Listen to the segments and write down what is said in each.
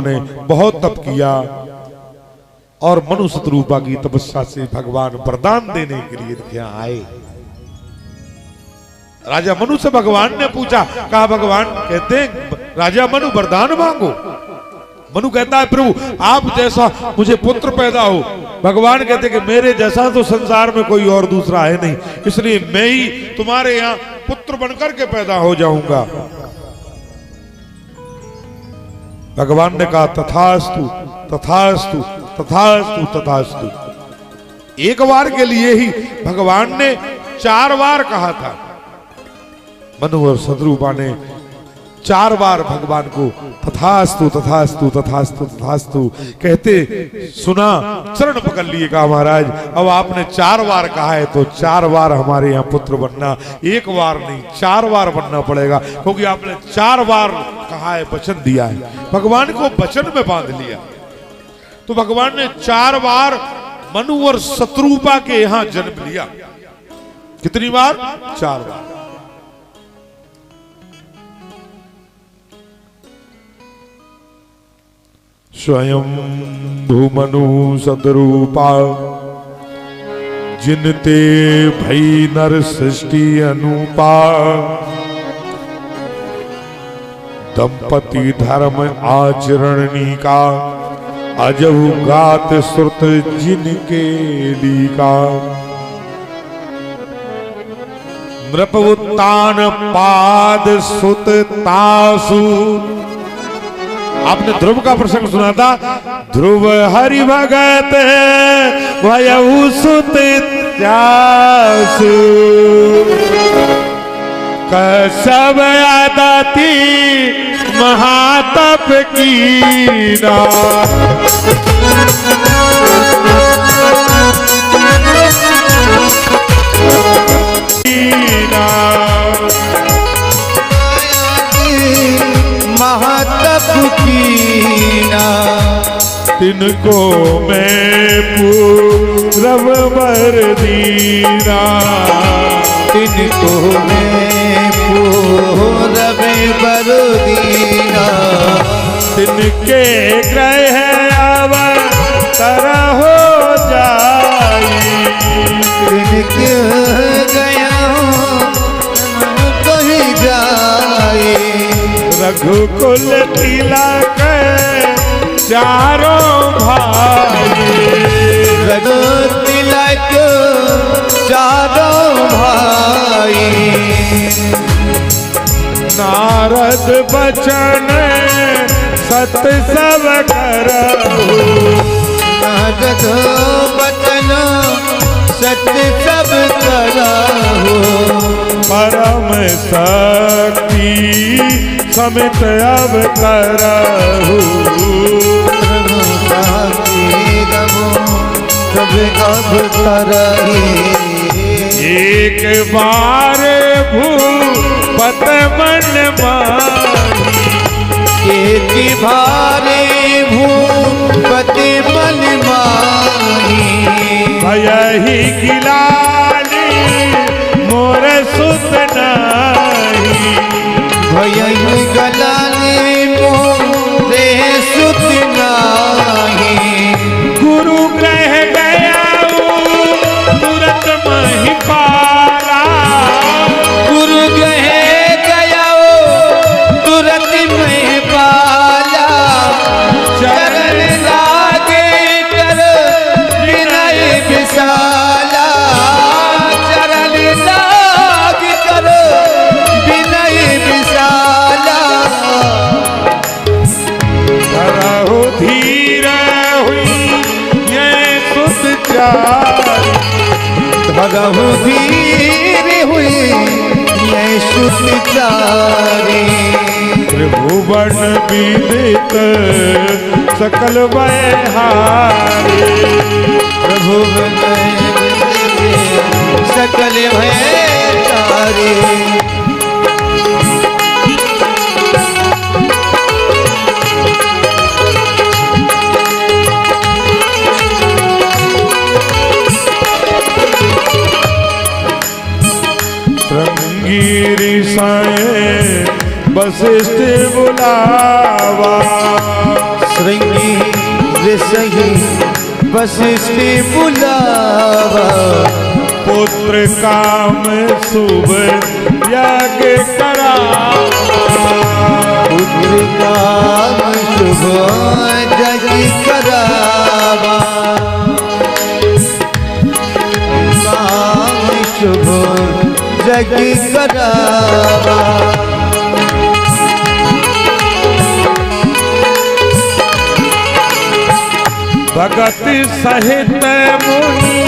ने बहुत तप किया और मनु शत्रुपा की तपस्या से भगवान वरदान देने के लिए यहाँ आए। राजा मनु से भगवान ने पूछा, कहा भगवान कहते हैं राजा मनु वरदान मांगो। मनु कहता है प्रभु आप जैसा मुझे पुत्र पैदा हो। भगवान कहते कि मेरे जैसा तो संसार में कोई और दूसरा है नहीं, इसलिए मैं ही तुम्हारे यहाँ पुत्र बनकर के पैदा हो जाऊंगा। भगवान ने कहा तथास्तु तथास्तु तथास्तु तथास्तु। एक बार के लिए ही भगवान ने 4 बार कहा था। मनु और शत्रुपा ने 4 बार भगवान को तथास्तु तथास्तु तथास्तु तथास्तु कहते सुना, चरण पकड़ लिए। कहा महाराज अब आपने 4 बार कहा है तो 4 बार हमारे यहाँ पुत्र बनना, 1 बार नहीं 4 बार बनना पड़ेगा, क्योंकि आपने 4 बार कहा है, वचन दिया है। भगवान को वचन में बांध लिया। तो भगवान ने 4 बार मनु और शत्रुपा के यहाँ जन्म लिया। कितनी बार? 4 बार। स्वयं भूमनु सदरूपा जिनते भई नर सृष्टि अनुपा, दंपति धर्म आचरणी का अजहु गात श्रुत जिनके लीका, नृप उत्तान पाद सुत तासु। आपने ध्रुव का प्रसंग सुना था। ध्रुव हरि भगत भयउ सुत त्यासु, कसब आदति महातप कीना, महातप कीना, तिनको मैं पूरब वर दीना, तिनको मैं पूरब वर दीना, तिनके ग्रह अवतर हो जाई, तिनके गया कहीं जाए, रघुकुल तिलक चारों भाई, रघु तिलक चारों भाई, नारद बचन सत सब करहु, नारद बचन सत्य सब करहु, परम शक्ति समित अब करहु, सब अब करही, एक बार भूपत मन माही, एक भारे भूपति मन माही, भयहि गिलानी मोर सुत नाही, भयहि गलानी मोरे सुत नाही, गुरु ग्रह गया तुरंत महिपाला, गुरु ग्रह गया तुरंत महिपाला, चरण लागे कर विनय विशाला, चरण लागे कर विनय विशाला, करहु धीर हुई ये सुत चारी, भगहु धीर हुई ये सुत चारी, त्रिभुवन विदित सकल वैहारी, प्रभु सकल भयचारी, श्रृंगीरी साए वशिष्ठ बुलावा, श्रृंगी ऋषि वशिष्ठ बुलावा पुत्र काम शुभ यज्ञ करा पुत्र काम शुभ यज्ञ करावा काम शुभ यज्ञ करावा भगत सहित मुनि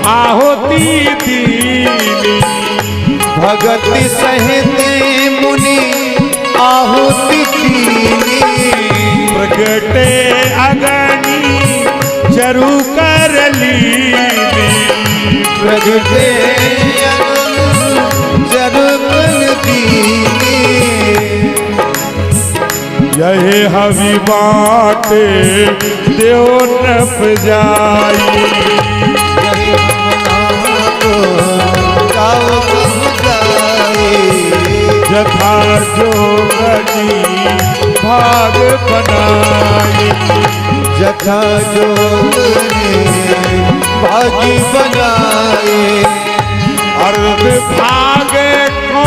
आहुति दीनी भगत सहित मुनि आहुति दीनी प्रगटे अगनी चरु कर लीनी प्रगटे चरुकन दीनी यही हवि बाटे देव नप जाई जथा जोगनी भाग बनाई जथा जोगनी भागी बनाए अर्ध भाग को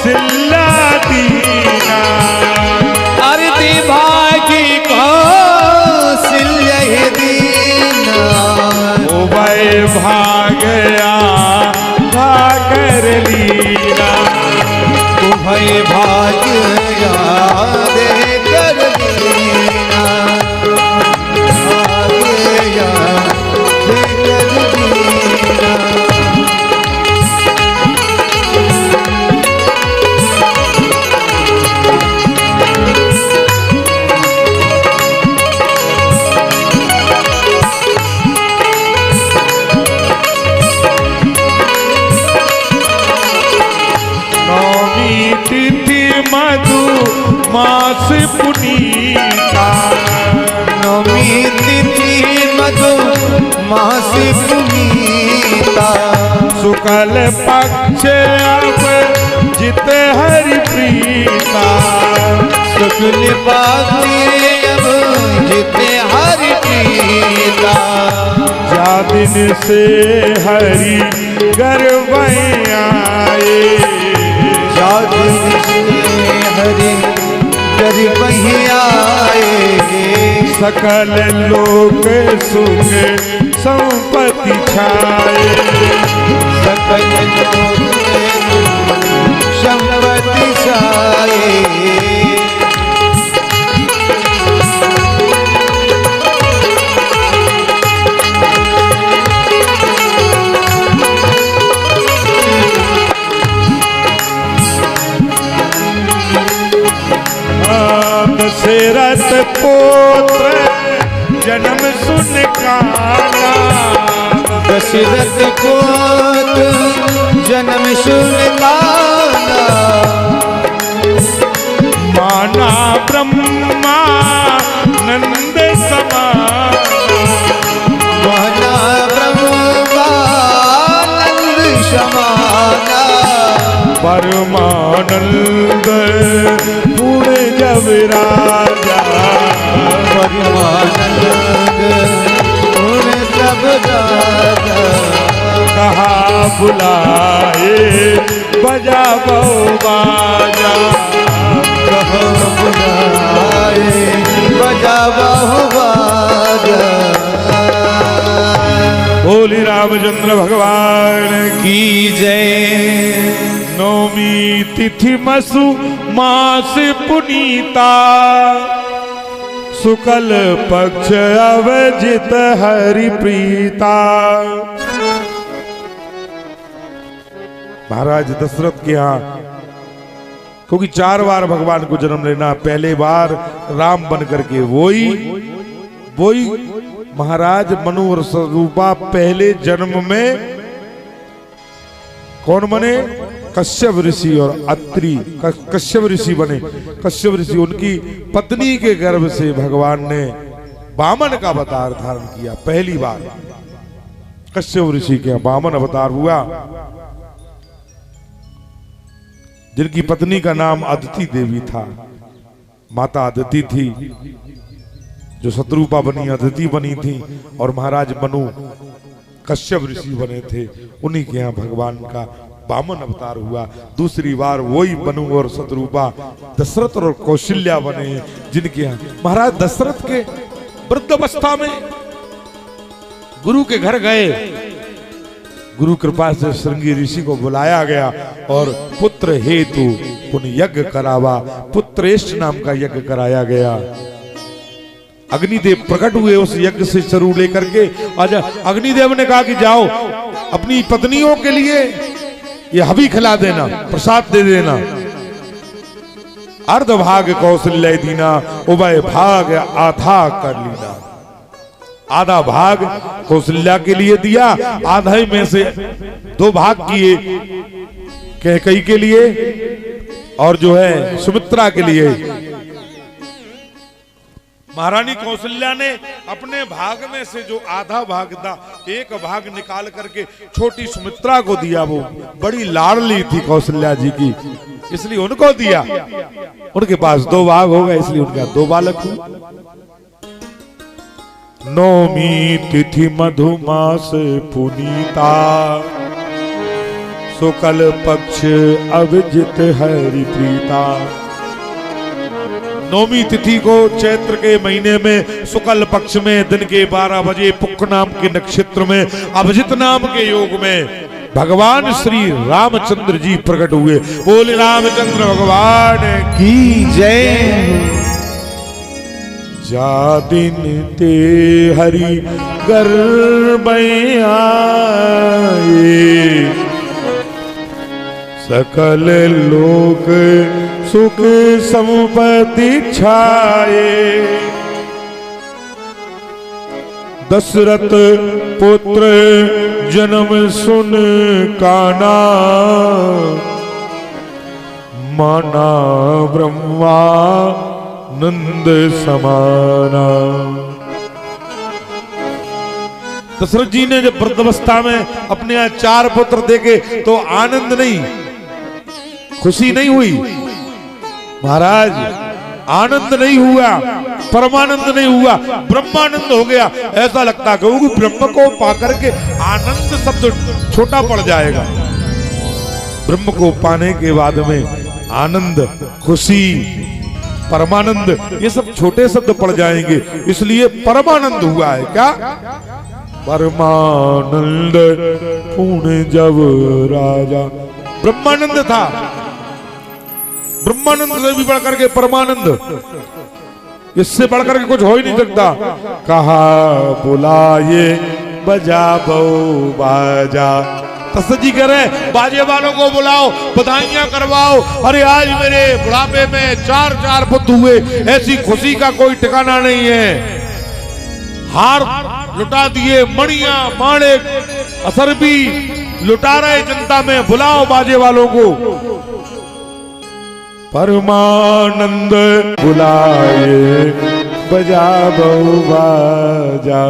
सिल्ला दीना अर्ध भागी को सिल्ला दीना उभय भागया भागर लीना उभय भागया दे कर लीना भागया दे कर लीना मधु मास पुनीता नवमी तिथि मधु मास पुनीता शुक्ल पक्ष अब जित हरि प्रीता शुक्ल पक्ष अब जित हरि प्रीता जा दिन से हरि गर्भ आए हरि गरीब आए सकल लोक सुख संपत्ति छाए सकल लोक संपत्ति छाए दशरथ पुत्र जन्म सुन काना दशरथ पुत्र जन्म सुन काना माना ब्रह्मा नंद समान माना ब्रह्मा नंद समाना परमानंद पूर्ण जब राजा परमानंद पूर्ण जब राजा कहा बुलाए बजा बहु बाजा कहा बुलाए बजा बहु बाजा बोली रामचंद्र भगवान की जय। नवमी तिथि मसु मास पुनीता शुक्ल पक्ष अवजित हरि प्रीता। महाराज दशरथ के यहाँ क्योंकि 4 बार भगवान को जन्म लेना, पहले बार राम बन करके वही महाराज मनोहर स्वरूपा पहले जन्म में कौन बने? कश्यप ऋषि और अत्रि कश्यप ऋषि बने। कश्यप ऋषि उनकी पत्नी के गर्भ से भगवान ने वामन का अवतार धारण किया। पहली बार कश्यप ऋषि के वामन अवतार हुआ, जिनकी पत्नी का नाम अदिति देवी था, माता अदिति थी। जो शत्रुपा बनी, अदिति बनी थी और महाराज मनु कश्यप ऋषि बने थे, उन्हीं के यहाँ भगवान का वामन अवतार हुआ। दूसरी बार वही मनु और शत्रुपा दशरथ और कौशल्या बने, जिनके यहाँ महाराज दशरथ के वृद्धावस्था में गुरु के घर गए। गुरु कृपा से श्रृंगी ऋषि को बुलाया गया और पुत्र हेतु पुण्य यज्ञ करावा, पुत्रेष्ठ नाम का यज्ञ कराया गया। अग्निदेव प्रकट हुए उस यज्ञ से चरु लेकर के। आज अग्निदेव ने कहा कि जाओ अपनी पत्नियों के लिए ये हबी खिला देना, प्रसाद दे देना। अर्ध भाग कौशल्य दीना, उभय भाग आधा कर लीना। आधा भाग कौशल्या के लिए दिया, आधा में से 2 भाग किए कैकेयी के लिए और जो है सुमित्रा के लिए। महारानी कौशल्या ने अपने भाग में से जो आधा भाग था, 1 भाग निकाल करके छोटी सुमित्रा को दिया। वो बड़ी लाडली थी कौशल्या जी की, इसलिए उनको दिया। उनके पास 2 भाग हो गए, इसलिए उनका 2 बालक हुए। नौमी तिथि मधुमास पुनीता, शुक्ल पक्ष अभिजित हरि प्रीता। नौमी तिथि को चैत्र के महीने में शुक्ल पक्ष में दिन के 12 बजे पुक्ष नाम के नक्षत्र में अभिजित नाम के योग में भगवान श्री रामचंद्र जी प्रकट हुए। बोले रामचंद्र भगवान की जय। जा दिन ते हरि गर्भ आए, सकल लोक सुख संपत्ति छाए। दशरथ पुत्र जन्म सुन काना, माना ब्रह्मा नंद समाना। दशरथ जी ने जब वृद्धावस्था में अपने यहाँ 4 पुत्र देखे तो आनंद नहीं, खुशी नहीं हुई महाराज, आनंद नहीं हुआ, परमानंद नहीं हुआ, ब्रह्मानंद हो गया। ऐसा लगता है कि ब्रह्म को पाकर के आनंद शब्द छोटा पड़ जाएगा। ब्रह्म को पाने के बाद में आनंद, खुशी, परमानंद ये सब छोटे शब्द पड़ जाएंगे, इसलिए परमानंद हुआ है। क्या परमानंद पूर्ण जब राजा। ब्रह्मानंद था, ब्रह्मानंद से भी बढ़कर के परमानंद, इससे बढ़कर के कुछ हो ही नहीं सकता। कहा बुलाए बजा बो बाजा। दशरथ जी कह रहे बाजे वालों को बुलाओ, बधाइयां करवाओ। अरे आज मेरे बुढ़ापे में 4 पुत्र हुए, ऐसी खुशी का कोई ठिकाना नहीं है। हार लुटा दिए, मणियां माणिक असर भी लुटा रहे जनता में, बुलाओ बाजे वालों को। परमानंद बुलाए बजा बहु बाजा।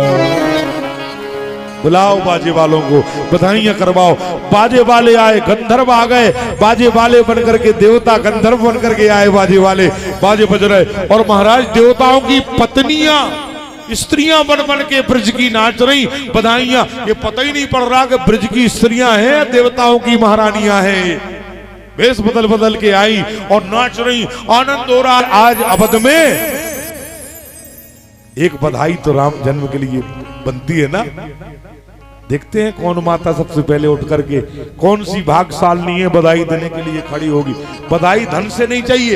बुलाओ बाजे वालों को, बधाइयां करवाओ। बाजे वाले आए, गंधर्व आ गए, बाजे वाले बनकर के देवता गंधर्व बनकर के आए, बाजे वाले बाजे बज रहे। और महाराज देवताओं की पत्नियां, स्त्रियां बन बन के ब्रज की नाच रही, बधाइयां। ये पता ही नहीं पड़ रहा कि ब्रज की स्त्रियां हैं, देवताओं की महारानियां हैं। वेश बदल बदल के आई और नाच रही, आनंद हो रहा। आज अवध में एक बधाई तो राम जन्म के लिए बनती है ना। देखते हैं कौन माता सबसे पहले उठ करके, कौन सी भाग्यशालिनी है बधाई देने के लिए खड़ी होगी। बधाई धन से नहीं चाहिए,